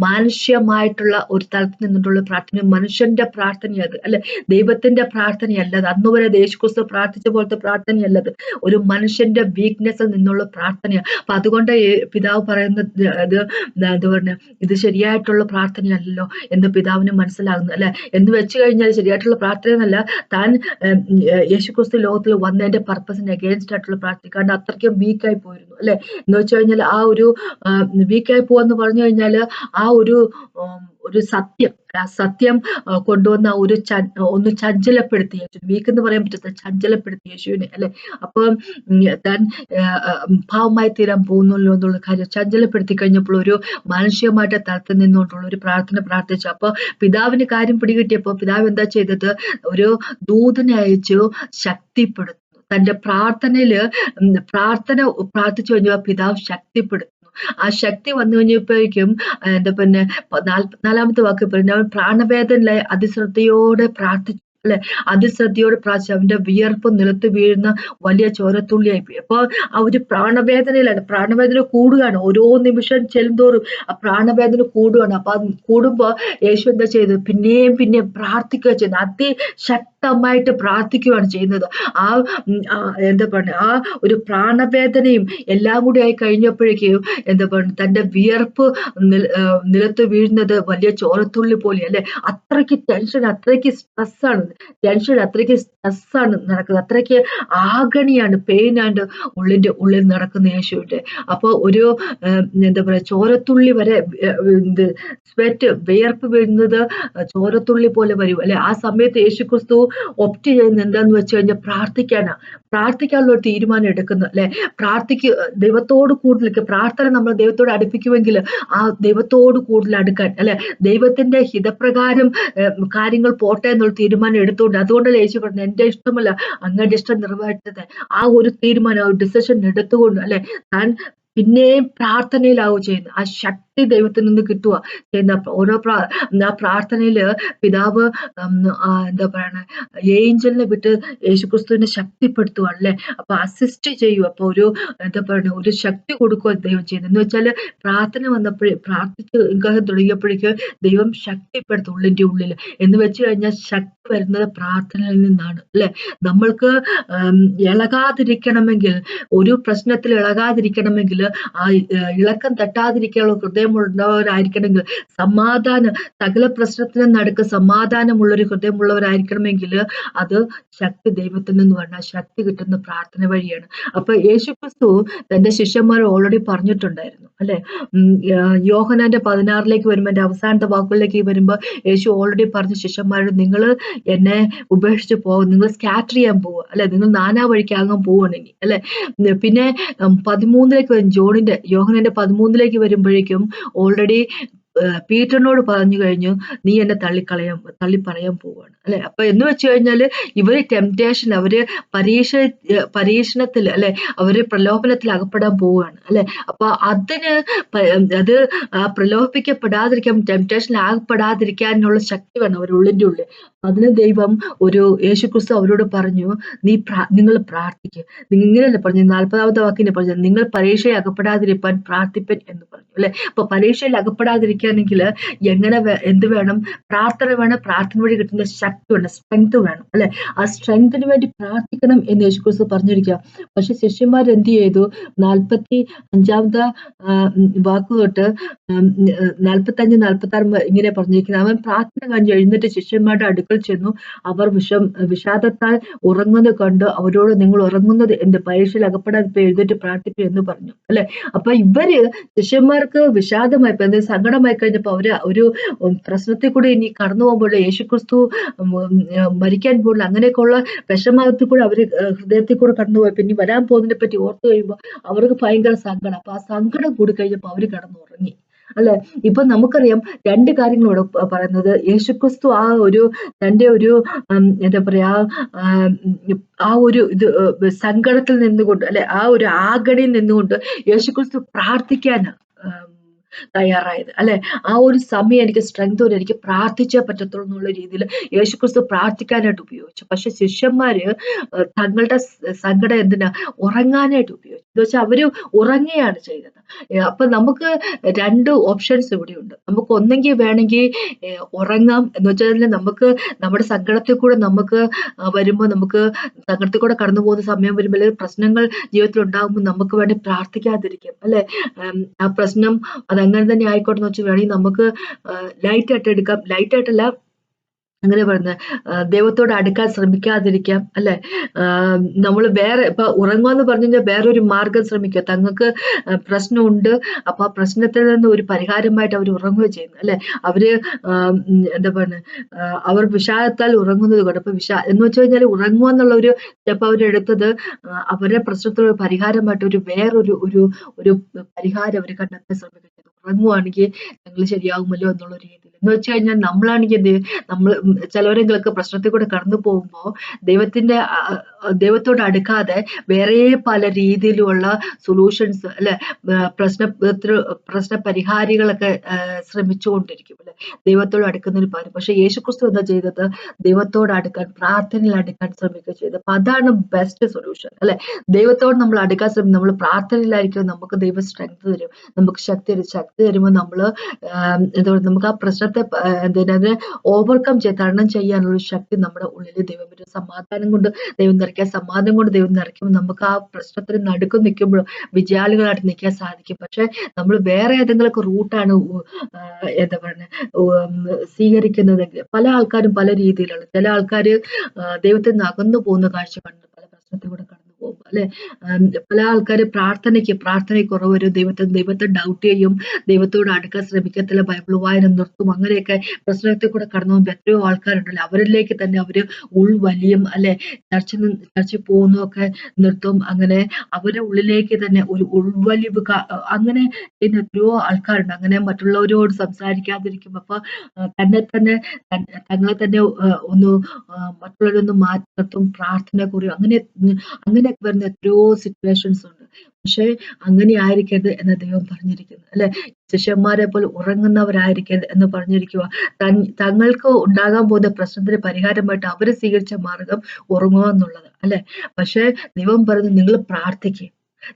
മാനുഷ്യമായിട്ടുള്ള ഒരു തലത്തിൽ നിന്നിട്ടുള്ള പ്രാർത്ഥന, മനുഷ്യന്റെ പ്രാർത്ഥനയത് അല്ലെ, ദൈവത്തിന്റെ പ്രാർത്ഥനയല്ലത്. അന്ന് വരെ യേശുക്രിസ്തു പ്രാർത്ഥിച്ച പോലത്തെ പ്രാർത്ഥനയല്ലത്, ഒരു മനുഷ്യന്റെ വീക്ക്നെസ്സിൽ നിന്നുള്ള പ്രാർത്ഥനയാണ്. അപ്പൊ അതുകൊണ്ട് പിതാവ് പറയുന്നത് എന്താ പറഞ്ഞ ഇത് ശരിയായിട്ടുള്ള പ്രാർത്ഥനയല്ലോ എന്ന് പിതാവിന് മനസ്സിലാകുന്നു അല്ലെ. എന്ന് വെച്ച് കഴിഞ്ഞാൽ ശരിയായിട്ടുള്ള പ്രാർത്ഥന എന്നല്ല, താൻ യേശുക്രിസ്തു ലോകത്തിൽ വന്നതിന്റെ പർപ്പസിന് അഗേൻസ്റ്റ് ആയിട്ടുള്ള പ്രാർത്ഥന. കാരണം അത്രയ്ക്കും വീക്കായി പോയിരുന്നു അല്ലെ. എന്ന് വെച്ച് കഴിഞ്ഞാൽ ആ ഒരു വീക്കായി പോവാന്ന് പറഞ്ഞു കഴിഞ്ഞാല് ആ ഒരു സത്യം, ആ സത്യം കൊണ്ടുവന്ന ഒന്ന് ചഞ്ചലപ്പെടുത്തി യേശു. വീക്ക് എന്ന് പറയാൻ പറ്റത്തില്ല, ചഞ്ചലപ്പെടുത്തി യേശുവിനെ അല്ലെ. അപ്പൊ താൻ പാവമായി തീരാൻ പോകുന്നല്ലോ എന്നുള്ള കാര്യം ചഞ്ചലപ്പെടുത്തി കഴിഞ്ഞപ്പോൾ ഒരു മാനുഷികമായിട്ട് തലത്തിൽ നിന്നുകൊണ്ടുള്ള ഒരു പ്രാർത്ഥന പ്രാർത്ഥിച്ചു. അപ്പൊ പിതാവിന് കാര്യം പിടികിട്ടിയപ്പോ പിതാവ് എന്താ ചെയ്തത്, ഒരു ദൂതനെ അയച്ചു ശക്തിപ്പെടുത്തുന്നു. തന്റെ പ്രാർത്ഥനയില് പ്രാർത്ഥിച്ചു കഴിഞ്ഞാൽ പിതാവ് ശക്തിപ്പെടുത്തുന്നു. ആ ശക്തി വന്നു കഴിഞ്ഞപ്പോഴേക്കും എന്താ പിന്നെ 44-ാമത്തെ വാക്ക് പറഞ്ഞു, അവൻ പ്രാണവേദനയിലായി അതിശ്രദ്ധയോടെ പ്രാർത്ഥിച്ചു അല്ലെ. അതിശ്രദ്ധയോടെ പ്രാർത്ഥിച്ചു. അവന്റെ വിയർപ്പ് നിലത്ത് വീഴുന്ന വലിയ ചോരത്തുള്ളിയായി പോയി. അപ്പൊ ആ ഒരു പ്രാണവേദനയിലാണ്, പ്രാണവേദന കൂടുകയാണ്. ഓരോ നിമിഷം ചെല്ലുന്തോറും ആ പ്രാണവേദന കൂടുകയാണ്. അപ്പൊ അത് കൂടുമ്പോ യേശു എന്താ ചെയ്തത്, പിന്നെയും പ്രാർത്ഥിക്കുക ചെയ്യുന്നത്, അതിശക്തമായിട്ട് പ്രാർത്ഥിക്കുകയാണ് ചെയ്യുന്നത്. എന്താ പറയുക, ആ ഒരു പ്രാണവേദനയും എല്ലാം കൂടി ആയി കഴിഞ്ഞപ്പോഴേക്കും എന്താ പറയുക, തന്റെ വിയർപ്പ് നിലത്ത് വീഴുന്നത് വലിയ ചോരത്തുള്ളി പോലെ അല്ലെ. അത്രയ്ക്ക് ടെൻഷൻ, അത്രയ്ക്ക് സ്ട്രെസ്സാണ് നടക്കുന്നത്, അത്രയ്ക്ക് ആഗണിയാണ്, പെയിനാണ്ട് ഉള്ളിൽ നടക്കുന്ന യേശുവിന്റെ. അപ്പൊ ഒരു എന്താ പറയാ ചോരത്തുള്ളി വരെ വിയർപ്പ് വീഴുന്നത് ചോരത്തുള്ളി പോലെ വരും അല്ലെ. ആ സമയത്ത് യേശുക്രിസ്തു ഒപ്റ്റ് ചെയ്യുന്നത് എന്താന്ന് വെച്ച് കഴിഞ്ഞാൽ പ്രാർത്ഥിക്കാനുള്ള ഒരു തീരുമാനം എടുക്കുന്നു അല്ലെ. ദൈവത്തോട് കൂടുതൽ പ്രാർത്ഥന നമ്മൾ ദൈവത്തോട് അടുപ്പിക്കുമെങ്കിൽ ആ ദൈവത്തോട് കൂടുതൽ അടുക്കാൻ അല്ലെ, ദൈവത്തിന്റെ ഹിതപ്രകാരം കാര്യങ്ങൾ പോട്ടെ എന്നുള്ള തീരുമാനം എടുത്തുകൊണ്ട്, അതുകൊണ്ടല്ലേ യേശു പറഞ്ഞു എന്റെ ഇഷ്ടമല്ല അങ്ങയുടെ ഇഷ്ടം നിറവേറ്റത്. ആ ഒരു തീരുമാനം, ആ ഒരു ഡിസിഷൻ എടുത്തുകൊണ്ട് അല്ലെ താൻ പിന്നെയും പ്രാർത്ഥനയിലാവുക ചെയ്യുന്നത്. ആ ശക്തി ദൈവത്തിൽ നിന്ന് കിട്ടുക ചെയ്യുന്ന ഓരോ ആ പ്രാർത്ഥനയില് പിതാവ് എന്താ പറയണ ഏഞ്ചലിനെ വിട്ട് യേശുക്രിസ്തുവിനെ ശക്തിപ്പെടുത്തുക അല്ലെ. അപ്പൊ അസിസ്റ്റ് ചെയ്യും. അപ്പൊ എന്താ പറയുക, ഒരു ശക്തി കൊടുക്കുക ദൈവം ചെയ്യുന്നത്. എന്ന് വെച്ചാല് പ്രാർത്ഥന പ്രാർത്ഥിച്ച് തുടങ്ങിയപ്പോഴേക്ക് ദൈവം ശക്തിപ്പെടുത്തും ഉള്ളിന്റെ ഉള്ളിൽ. എന്ന് വെച്ച് കഴിഞ്ഞാൽ ശക്തി വരുന്നത് പ്രാർത്ഥനയിൽ നിന്നാണ് അല്ലെ. നമ്മൾക്ക് ഇളകാതിരിക്കണമെങ്കിൽ, ഒരു പ്രശ്നത്തിൽ ഇളകാതിരിക്കണമെങ്കിൽ, ആ ഇളക്കം തട്ടാതിരിക്കാനുള്ള ഹൃദയമുള്ളവരായിരിക്കണമെങ്കിൽ, സകല പ്രശ്നത്തിനും നടുക്ക് സമാധാനമുള്ളൊരു ഹൃദയമുള്ളവരായിരിക്കണമെങ്കിൽ അത് ശക്തി ദൈവത്തിൽ നിന്ന് പറഞ്ഞാൽ ശക്തി കിട്ടുന്ന പ്രാർത്ഥന വഴിയാണ്. അപ്പൊ യേശുക്രിസ്തു തന്റെ ശിഷ്യന്മാർ ഓൾറെഡി പറഞ്ഞിട്ടുണ്ടായിരുന്നു അല്ലെ. യോഹന്നാന്റെ 16 വരുമ്പോ, എന്റെ അവസാനത്തെ വാക്കുകളിലേക്ക് വരുമ്പോ യേശു ഓൾറെഡി പറഞ്ഞ ശിഷ്യന്മാരോട്, നിങ്ങൾ എന്നെ ഉപേക്ഷിച്ച് പോകും, നിങ്ങൾ സ്കാറ്റർ ചെയ്യാൻ പോവുക അല്ലെ, നിങ്ങൾ നാനാ വഴിക്കാകാൻ പോവുകയാണെങ്കിൽ അല്ലെ. പിന്നെ 13 വരും, യോഹന്നാന്റെ 13 വരുമ്പോഴേക്കും ഓൾറെഡി പീറ്ററിനോട് പറഞ്ഞു കഴിഞ്ഞു, നീ എന്നെ തള്ളി പറയാൻ പോവാണ് അല്ലെ. അപ്പൊ എന്ന് വെച്ച് കഴിഞ്ഞാല് ഇവര് ടെംപ്റ്റേഷൻ, അവര് പരീക്ഷണത്തിൽ അല്ലെ, അവര് പ്രലോഭനത്തിൽ അകപ്പെടാൻ പോവുകയാണ് അല്ലെ. അപ്പൊ അത് പ്രലോഭിപ്പിക്കപ്പെടാതിരിക്കാൻ, ടെംപ്റ്റേഷനിൽ അകപ്പെടാതിരിക്കാനുള്ള ശക്തി വേണം അവരുള്ളിന്റെ ഉള്ളിൽ. അതിന് ദൈവം യേശുക്രിസ്തു അവരോട് പറഞ്ഞു, നിങ്ങൾ പ്രാർത്ഥിക്കുക. ഇങ്ങനെയല്ലേ പറഞ്ഞു, 40-ാമത്തെ വാക്കിനെ പറഞ്ഞു, നിങ്ങൾ പരീക്ഷയിൽ അകപ്പെടാതിരിക്കാൻ പ്രാർത്ഥിപ്പൻ എന്ന് പറഞ്ഞു അല്ലെ. അപ്പൊ പരീക്ഷയിൽ അകപ്പെടാതിരിക്കുകയാണെങ്കിൽ എന്ത് വേണം, പ്രാർത്ഥന വേണം. പ്രാർത്ഥന വഴി കിട്ടുന്ന ശക്തി വേണം, സ്ട്രെങ്ത് വേണം അല്ലെ. ആ സ്ട്രെങ്തിന് വേണ്ടി പ്രാർത്ഥിക്കണം എന്ന് യേശുക്രിസ്തു പറഞ്ഞിരിക്കുക. പക്ഷെ ശിഷ്യന്മാർ എന്ത് ചെയ്തു, 45-ാമത്തെ വാക്ക് തൊട്ട് 45-46 ഇങ്ങനെ പറഞ്ഞിരിക്കുന്നത്, അവൻ പ്രാർത്ഥന കഴിഞ്ഞ് എഴുന്നേറ്റ് ശിഷ്യന്മാരുടെ അടുക്കൽ ചെന്നു. അവർ വിഷാദത്താൽ ഉറങ്ങുന്നത് കണ്ട് അവരോട്, നിങ്ങൾ ഉറങ്ങുന്നത് എന്റെ പരീക്ഷയിൽ അകപ്പെടാതെ എഴുന്നേറ്റ് പ്രാർത്ഥിക്കുക എന്ന് പറഞ്ഞു അല്ലെ. അപ്പൊ ശിഷ്യന്മാർക്ക് വിഷാദമായി, സങ്കടമായി കഴിഞ്ഞപ്പോ അവര് ഒരു പ്രശ്നത്തിൽ കൂടി ഇനി കടന്നു പോകുമ്പോൾ, യേശുക്രിസ്തു മരിക്കാൻ പോകുന്ന അങ്ങനെയൊക്കെയുള്ള വിഷമത്തിൽ കൂടെ അവര് ഹൃദയത്തിൽ കൂടെ കടന്നുപോയി. പിന്നെ വരാൻ പോകുന്നതിനെ പറ്റി ഓർത്തു കഴിയുമ്പോൾ അവർക്ക് ഭയങ്കര സങ്കടം. അപ്പൊ ആ സങ്കടം കൂടി കഴിഞ്ഞപ്പോ അവര് കിടന്നുറങ്ങി അല്ലെ? ഇപ്പൊ നമുക്കറിയാം രണ്ട് കാര്യങ്ങൾ ഇവിടെ പറയുന്നത്. യേശുക്രിസ്തു ആ ഒരു തന്റെ ഒരു എന്താ പറയാ ആ ഒരു ഇത് സങ്കടത്തിൽ നിന്നുകൊണ്ട് അല്ലെ ആ ഒരു ആഗണിയിൽ നിന്നുകൊണ്ട് യേശുക്രിസ്തു പ്രാർത്ഥിക്കാന് തയ്യാറായത് അല്ലെ? ആ ഒരു സമയം എനിക്ക് സ്ട്രെങ്ത് വരും, എനിക്ക് പ്രാർത്ഥിച്ചേ പറ്റത്തുള്ളൂ എന്നുള്ള രീതിയിൽ യേശുക്രിസ്തു പ്രാർത്ഥിക്കാനായിട്ട് ഉപയോഗിച്ചു. പക്ഷെ ശിഷ്യന്മാര് തങ്ങളുടെ സങ്കടം എന്തിനാ ഉറങ്ങാനായിട്ട് ഉപയോഗിച്ചു. എന്ന് വെച്ചാൽ അവര് ഉറങ്ങുകയാണ് ചെയ്തത്. അപ്പൊ നമുക്ക് രണ്ട് ഓപ്ഷൻസ് ഇവിടെയുണ്ട്. നമുക്ക് ഒന്നെങ്കിൽ വേണമെങ്കിൽ ഉറങ്ങാം എന്ന് വെച്ചാൽ നമുക്ക് നമ്മുടെ സങ്കടത്തിൽ കൂടെ നമുക്ക് വരുമ്പോൾ നമുക്ക് സങ്കടത്തിൽ കൂടെ കടന്നു പോകുന്ന സമയം വരുമ്പോൾ അല്ലെങ്കിൽ പ്രശ്നങ്ങൾ ജീവിതത്തിൽ ഉണ്ടാകുമ്പോൾ നമുക്ക് വേണ്ടി പ്രാർത്ഥിക്കാതിരിക്കും അല്ലെ? ആ പ്രശ്നം അതങ്ങനെ തന്നെ ആയിക്കോട്ടെ എന്ന് വെച്ച് വേണമെങ്കിൽ നമുക്ക് ലൈറ്റ് ആയിട്ട് എടുക്കാം. ലൈറ്റ് ആയിട്ടല്ല അങ്ങനെ പറയുന്നത്, ദൈവത്തോട് അടുക്കാൻ ശ്രമിക്കാതിരിക്കാം അല്ലെ? നമ്മൾ വേറെ ഇപ്പൊ ഉറങ്ങുക പറഞ്ഞു കഴിഞ്ഞാൽ വേറൊരു മാർഗം ശ്രമിക്കുക. തങ്ങൾക്ക് പ്രശ്നമുണ്ട്, അപ്പൊ ആ പ്രശ്നത്തിൽ നിന്ന് ഒരു പരിഹാരമായിട്ട് അവർ ഉറങ്ങുകയും ചെയ്യുന്നു അല്ലെ? അവര് എന്താ പറയുന്നത്, അവർ വിഷാദത്താൽ ഉറങ്ങുന്നത് കൊണ്ട്. അപ്പൊ എന്ന് വെച്ച് കഴിഞ്ഞാൽ ഉറങ്ങുക എന്നുള്ള ഒരു സ്റ്റെപ്പ് അവരെടുത്തത് അവരുടെ പ്രശ്നത്തിനുള്ള പരിഹാരമായിട്ട് ഒരു വേറൊരു ഒരു ഒരു പരിഹാരം അവർ കണ്ടെത്താൻ ശ്രമിക്കുന്നത്. ഉറങ്ങുവാണെങ്കിൽ ഞങ്ങൾ ശരിയാകുമല്ലോ എന്നുള്ള രീതിയിൽ. എന്ന് വെച്ച് കഴിഞ്ഞാൽ നമ്മളാണെങ്കിൽ നമ്മൾ ചിലവരെങ്കിലൊക്കെ പ്രശ്നത്തിൽ കൂടെ കടന്നു പോകുമ്പോൾ ദൈവത്തോട് അടുക്കാതെ വേറെ പല രീതിയിലുള്ള സൊല്യൂഷൻസ് അല്ലെ, പ്രശ്ന പരിഹാരികളൊക്കെ ശ്രമിച്ചുകൊണ്ടിരിക്കും അല്ലെ, ദൈവത്തോട് അടുക്കുന്നതിന് പകരം. പക്ഷെ യേശുക്രിസ്തു എന്താ ചെയ്തത്? ദൈവത്തോട് അടുക്കാൻ, പ്രാർത്ഥനയിൽ അടുക്കാൻ ശ്രമിക്കുക ചെയ്തത്. അപ്പൊ അതാണ് ബെസ്റ്റ് സൊല്യൂഷൻ അല്ലെ? ദൈവത്തോട് നമ്മൾ അടുക്കാൻ ശ്രമിക്കും, നമ്മൾ പ്രാർത്ഥനയിലായിരിക്കും, നമുക്ക് ദൈവം സ്ട്രെങ്ത് തരും, നമുക്ക് ശക്തി തരുമ്പോൾ നമ്മള് എന്താ പറയുക, നമുക്ക് ആ പ്രശ്നത്തെ അതിനെ ഓവർകം തരണം ചെയ്യാനുള്ള ശക്തി നമ്മുടെ ഉള്ളിൽ ദൈവം ഒരു സമാധാനം കൊണ്ട് ദൈവം നിറയ്ക്കുക. സമാധാനം കൊണ്ട് ദൈവം നിറയ്ക്കുമ്പോൾ നമുക്ക് ആ പ്രശ്നത്തിന് നടുക്കം നിൽക്കുമ്പോൾ വിജയാളികളായിട്ട് നിൽക്കാൻ സാധിക്കും. പക്ഷെ നമ്മൾ വേറെ ഏതെങ്കിലുമൊക്കെ റൂട്ടാണ് എന്താ പറയുന്നത് സ്വീകരിക്കുന്നതെങ്കിൽ, പല ആൾക്കാരും പല രീതിയിലാണ്. ചില ആൾക്കാര് ദൈവത്തിൽ നിന്ന് അകന്നു പോകുന്ന കാഴ്ച കണ്ട് പല പ്രശ്നത്തിലൂടെ കടന്നു പോകും അല്ലെ? പല ആൾക്കാര് പ്രാർത്ഥനയ്ക്ക് കുറവ് വരും, ദൈവത്തെ ഡൗട്ട് ചെയ്യും, ദൈവത്തോട് അടുക്കാൻ ശ്രമിക്കത്തില്ല, ബൈബിൾ വായന നിർത്തും. അങ്ങനെയൊക്കെ പ്രശ്നത്തിൽ കൂടെ കടന്നു പോകുമ്പോൾ എത്രയോ ആൾക്കാരുണ്ടല്ലോ, അവരിലേക്ക് തന്നെ അവര് ഉൾവലിയും അല്ലെ? ചർച്ചിൽ പോകുന്നതൊക്കെ നിർത്തും. അങ്ങനെ അവരുടെ ഉള്ളിലേക്ക് തന്നെ ഒരു ഉൾവലിവ് അങ്ങനെ ചെയ്യുന്ന എത്രയോ ആൾക്കാരുണ്ട്. അങ്ങനെ മറ്റുള്ളവരോട് സംസാരിക്കാതിരിക്കും. അപ്പൊ തങ്ങളെ തന്നെ ഒന്ന് മറ്റുള്ളവരൊന്ന് മാറ്റി നിർത്തും, പ്രാർത്ഥന കുറയും. അങ്ങനെയൊക്കെ വരുന്ന എത്രയോ സിറ്റുവേഷൻസ് ഉണ്ട്. പക്ഷെ അങ്ങനെ ആയിരിക്കരുത് എന്ന് ദൈവം പറഞ്ഞിരിക്കുന്നു അല്ലെ? ശിഷ്യന്മാരെ പോലെ ഉറങ്ങുന്നവരായിരിക്കരുത് എന്ന് പറഞ്ഞിരിക്കുക. തങ്ങൾക്ക് ഉണ്ടാകാൻ പോകുന്ന പ്രശ്നത്തിന് പരിഹാരമായിട്ട് അവര് സ്വീകരിച്ച മാർഗം ഉറങ്ങുക എന്നുള്ളത് അല്ലെ? പക്ഷെ ദൈവം പറയുന്നത്, നിങ്ങൾ പ്രാർത്ഥിക്കുക.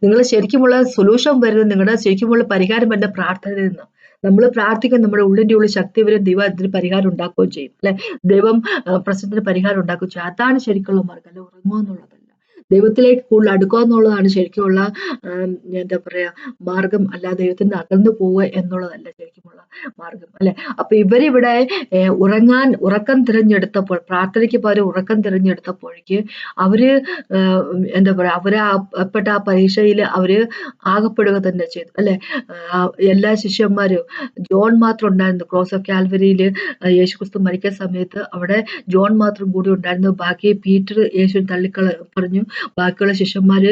നിങ്ങൾ ശരിക്കുമുള്ള സൊല്യൂഷൻ വരുന്നത്, നിങ്ങളുടെ ശരിക്കുമുള്ള പരിഹാരം വരുന്ന പ്രാർത്ഥനയിൽ നിന്ന്. നമ്മൾ പ്രാർത്ഥിക്കാൻ നമ്മുടെ ഉള്ളിന്റെ ഉള്ളിൽ ശക്തി വരും, ദൈവം അതിന് പരിഹാരം ഉണ്ടാക്കുകയും ചെയ്യും അല്ലെ? ദൈവം പ്രശ്നത്തിന് പരിഹാരം ഉണ്ടാക്കുകയും ചെയ്യും. അതാണ് ശരിക്കുള്ള മാർഗം, അല്ലെ ഉറങ്ങുക എന്നുള്ളതല്ല. ദൈവത്തിലേക്ക് കൂടുതൽ അടുക്കുക എന്നുള്ളതാണ് ശരിക്കുമുള്ള എന്താ പറയാ മാർഗം. അല്ലാതെ ദൈവത്തിന് അകന്നു പോവുക എന്നുള്ളതല്ല ശരിക്കുമുള്ള മാർഗം അല്ലെ? അപ്പൊ ഇവരിവിടെ ഉറക്കം തിരഞ്ഞെടുത്തപ്പോൾ, പ്രാർത്ഥനയ്ക്ക് പകരം ഉറക്കം തിരഞ്ഞെടുത്തപ്പോഴേക്ക് അവര് എന്താ പറയാ അവര് ആ പരീക്ഷയിൽ അവര് ആകപ്പെടുക തന്നെ ചെയ്തു അല്ലെ? എല്ലാ ശിഷ്യന്മാരും, ജോൺ മാത്രം ഉണ്ടായിരുന്നു ക്രോസ് ഓഫ് കാൽവരിയില് യേശുക്രിസ്തു മരിക്കുന്ന സമയത്ത്. അവിടെ ജോൺ മാത്രം കൂടി ഉണ്ടായിരുന്നു. ബാക്കി പീറ്റർ യേശു പറഞ്ഞു. ബാക്കിയുള്ള ശിഷ്യന്മാര്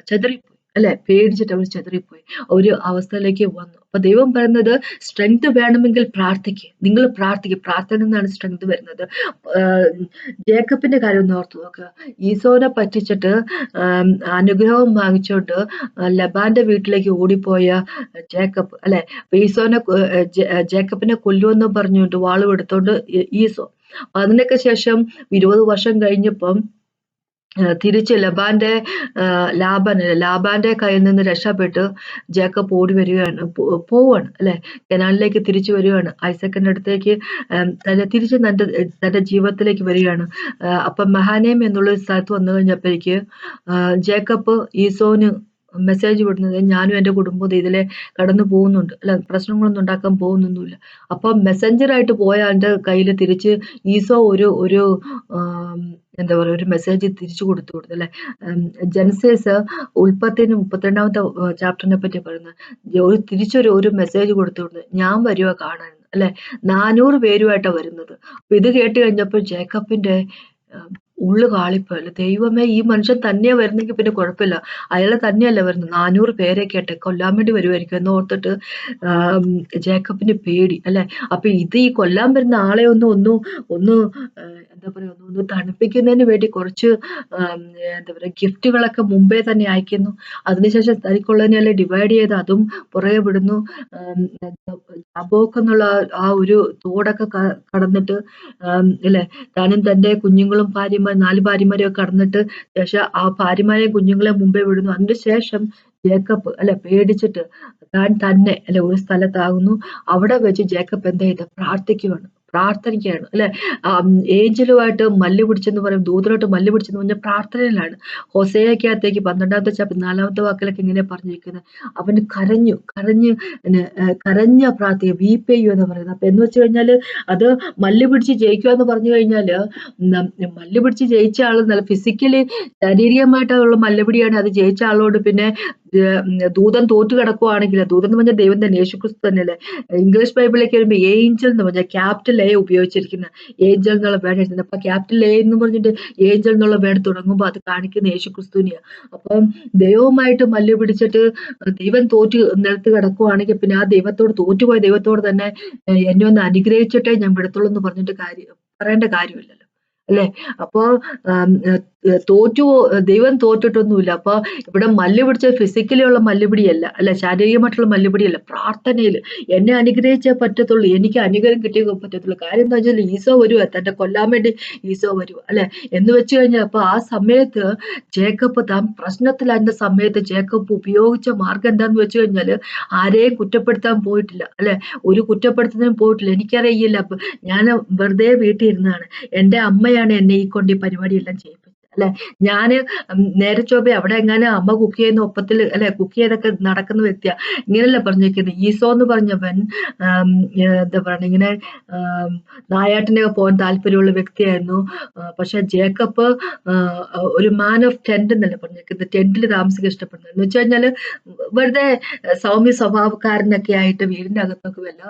ചെതറിപ്പോയി അല്ലെ? പേടിച്ചിട്ട് അവർ ചെതറിപ്പോയി ഒരു അവസ്ഥയിലേക്ക് വന്നു. അപ്പൊ ദൈവം പറയുന്നത്, സ്ട്രെങ്ത് വേണമെങ്കിൽ പ്രാർത്ഥിക്കുക. നിങ്ങൾ പ്രാർത്ഥിക്കുക, പ്രാർത്ഥന നിന്നാണ് സ്ട്രെങ്ത് വരുന്നത്. ജേക്കബിന്റെ കാര്യം ഒന്ന് ഓർത്തു നോക്കുക. ഈസോനെ പറ്റിച്ചിട്ട് അനുഗ്രഹം വാങ്ങിച്ചോണ്ട് ലബാന്റെ വീട്ടിലേക്ക് ഓടിപ്പോയ ജേക്കബ് അല്ലെ? ഈസോനെ ജേക്കബിനെ കൊല്ലുമെന്ന് പറഞ്ഞുകൊണ്ട് വാളും എടുത്തോണ്ട് ഈസോ. അതിനൊക്കെ ശേഷം 20 വർഷം കഴിഞ്ഞപ്പം തിരിച്ച് ലാബാന്റെ കയ്യിൽ നിന്ന് രക്ഷപ്പെട്ട് ജേക്കബ് ഓടി വരികയാണ്, പോവാണ് അല്ലെ? കനാനിലേക്ക് തിരിച്ചു വരികയാണ്. ഐസക്കിന്റെ അടുത്തേക്ക് തിരിച്ച് തന്റെ ജീവിതത്തിലേക്ക് വരികയാണ്. അപ്പൊ മഹാനേം എന്നുള്ള സ്ഥലത്ത് വന്നു കഴിഞ്ഞപ്പോഴേക്ക് ജേക്കബ് ഈസോന് മെസ്സേജ് വിടുന്നത്, ഞാനും എന്റെ കുടുംബവും ഇതിലെ കടന്നു പോകുന്നുണ്ട് അല്ലെ, പ്രശ്നങ്ങളൊന്നും ഉണ്ടാക്കാൻ പോകുന്നൊന്നുമില്ല. അപ്പൊ മെസ്സഞ്ചറായിട്ട് പോയ ആളുടെ കയ്യിൽ തിരിച്ച് ഈസോ ഒരു എന്താ പറയുക, ഒരു മെസ്സേജ് തിരിച്ചു കൊടുത്തു അല്ലെ? ജെനസിസ് ഉൽപ്പത്തിന് 32ാമത്തെ ചാപ്റ്ററിനെ പറ്റി പറയുന്നത്, തിരിച്ചൊരു മെസ്സേജ് കൊടുത്തു, ഞാൻ വരുക കാണാൻ അല്ലെ? 400 പേരുമായിട്ടാണ് വരുന്നത്. അപ്പൊ ഇത് കേട്ട് കഴിഞ്ഞപ്പോൾ ജേക്കബിന്റെ ഉള്ളു കാളിപ്പോയല്ലോ. ദൈവമേ, ഈ മനുഷ്യൻ തന്നെയാ വരുന്നെങ്കിൽ പിന്നെ കുഴപ്പമില്ല. അയാള് തന്നെയല്ല വരുന്നത്. 400 പേരെയൊക്കെ ആയിട്ട് കൊല്ലാൻ വേണ്ടി വരുവായിരിക്കും എന്ന് ഓർത്തിട്ട് ആം, ജേക്കബിന് പേടി അല്ലെ. അപ്പൊ ഇത് ഈ കൊല്ലാൻ വരുന്ന ആളെ ഒന്ന് എന്താ പറയാ ഒന്ന് തണുപ്പിക്കുന്നതിന് വേണ്ടി കുറച്ച് എന്താ പറയാ ഗിഫ്റ്റുകളൊക്കെ മുമ്പേ തന്നെ അയക്കുന്നു. അതിനുശേഷം തനിക്കുള്ളതിനെല്ലാം ഡിവൈഡ് ചെയ്ത് അതും പുറകെ വിടുന്നു. ജാബോക്ക് എന്നുള്ള ആ ഒരു തോടൊക്കെ കടന്നിട്ട് അല്ലെ, താനും തന്റെ കുഞ്ഞുങ്ങളും 4 ഭാര്യമാരെയും ഒക്കെ കടന്നിട്ട് ശേഷം ആ ഭാര്യമാരെയും കുഞ്ഞുങ്ങളെയും മുമ്പേ വിടുന്നു. അതിനുശേഷം ജേക്കബ് അല്ലെ പേടിച്ചിട്ട് താൻ തന്നെ അല്ലെ ഒരു സ്ഥലത്താകുന്നു. അവിടെ വെച്ച് ജേക്കബ് എന്താ ചെയ്ത് പ്രാർത്ഥിക്കുകയാണ് അല്ലെ. ഏഞ്ചലുമായിട്ട് മല്ല് പിടിച്ചെന്ന് പറയും, ദൂതനായിട്ട് മല്ല് പിടിച്ചെന്ന് പറഞ്ഞാൽ പ്രാർത്ഥനയിലാണ്. ഹോസേയക്കകത്തേക്ക് 12-ാമത്തെ ചാപ്റ്റർ 4-ാമത്തെ വാക്കിലൊക്കെ ഇങ്ങനെ പറഞ്ഞിരിക്കുന്നത്, അവന് കരഞ്ഞ പ്രാർത്ഥിക്കുക, വീപ്പ് ചെയ്യുക എന്ന് പറയുന്നത്. അപ്പൊ എന്ന് വെച്ച് കഴിഞ്ഞാല് അത് മല്ല് പിടിച്ച് ജയിക്കുക എന്ന് പറഞ്ഞു കഴിഞ്ഞാല് മല്ല് പിടിച്ച് ജയിച്ച ആള് നല്ല ഫിസിക്കലി ശാരീരികമായിട്ടുള്ള മല്ലുപിടിയാണ്. അത് ജയിച്ച ആളോട് പിന്നെ ദൂതൻ തോറ്റു കിടക്കുവാണെങ്കിൽ, ദൂതൻ എന്ന് പറഞ്ഞാൽ ദൈവം തന്നെ, യേശുക്രിസ്തു തന്നെയല്ലേ. ഇംഗ്ലീഷ് ബൈബിളിലേക്ക് വരുമ്പോൾ ഏഞ്ചൽ എന്ന് പറഞ്ഞാൽ ക്യാപിറ്റൽ എ ഉപയോഗിച്ചിരിക്കുന്നത്, ഏഞ്ചൽ എന്നുള്ള വേർഡ് എഴുതുന്നത്. അപ്പൊ ക്യാപിറ്റൽ എ എന്ന് പറഞ്ഞിട്ട് ഏഞ്ചൽ എന്നുള്ള വേർഡ് തുടങ്ങുമ്പോൾ അത് കാണിക്കുന്ന യേശുക്രിസ്തുവിനെയാണ്. അപ്പം ദൈവവുമായിട്ട് മല്ല് പിടിച്ചിട്ട് ദൈവം തോറ്റ് നിലത്ത് കിടക്കുവാണെങ്കിൽ പിന്നെ ആ തോറ്റുപോയ ദൈവത്തോട് തന്നെ എന്നെ ഒന്ന് അനുഗ്രഹിച്ചിട്ടേ ഞാൻ വിടത്തുള്ളൂ എന്ന് പറഞ്ഞിട്ട് പറയേണ്ട കാര്യമില്ലല്ലോ അല്ലെ. അപ്പോ ദൈവം തോറ്റിട്ടൊന്നുമില്ല. അപ്പൊ ഇവിടെ മല്ല് പിടിച്ച ഫിസിക്കലി ഉള്ള മല്ലുപിടിയല്ല അല്ലെ, ശാരീരികമായിട്ടുള്ള മല്ലുപിടിയല്ല. പ്രാർത്ഥനയിൽ എന്നെ അനുഗ്രഹിച്ചേ പറ്റത്തുള്ളൂ, എനിക്ക് അനുഗ്രഹം കിട്ടിയേ പറ്റത്തുള്ളൂ. കാര്യം എന്താ വെച്ചാൽ ഈസോ വരുവാ, തന്റെ കൊല്ലാൻ വേണ്ടി ഈസോ വരുവാ അല്ലെ. എന്ന് വെച്ച് കഴിഞ്ഞാൽ അപ്പൊ ആ സമയത്ത് ജേക്കബ് താൻ പ്രശ്നത്തിലായിരുന്ന സമയത്ത് ജേക്കബ് ഉപയോഗിച്ച മാർഗം എന്താന്ന് വെച്ച് കഴിഞ്ഞാല് ആരെയും കുറ്റപ്പെടുത്താൻ പോയിട്ടില്ല അല്ലെ, ഒരു കുറ്റപ്പെടുത്തുന്നതിനും പോയിട്ടില്ല. എനിക്കറിയില്ല, ഞാൻ വെറുതെ വീട്ടിൽ ഇരുന്നാണ്, എന്റെ അമ്മയാണ് എന്നെ ഈ പരിപാടിയെല്ലാം ചെയ്യിപ്പിച്ചത് അല്ലെ. ഞാന് നേരെ ചൊവ്വേ അവിടെ എങ്ങാനും അമ്മ കുക്ക് ചെയ്യുന്ന ഒപ്പത്തിൽ അല്ലെ, കുക്ക് ചെയ്തൊക്കെ നടക്കുന്ന വ്യക്തിയാ. ഇങ്ങനെയല്ല പറഞ്ഞിരിക്കുന്നത്. ഈസോ എന്ന് പറഞ്ഞവൻ എന്താ പറയുക, ഇങ്ങനെ നായാട്ടിനൊക്കെ പോകാൻ താല്പര്യമുള്ള വ്യക്തിയായിരുന്നു. പക്ഷെ ജേക്കബ് ഒരു മാൻ ഓഫ് ടെന്റ് എന്നല്ലേ പറഞ്ഞിരിക്കുന്നത്, ടെന്റിൽ താമസിക്കാൻ ഇഷ്ടപ്പെടുന്നത്. എന്ന് വെച്ച് കഴിഞ്ഞാല് വെറുതെ സൗമ്യ സ്വഭാവക്കാരനൊക്കെ ആയിട്ട് വീടിന്റെ അകത്തൊക്കെ വല്ല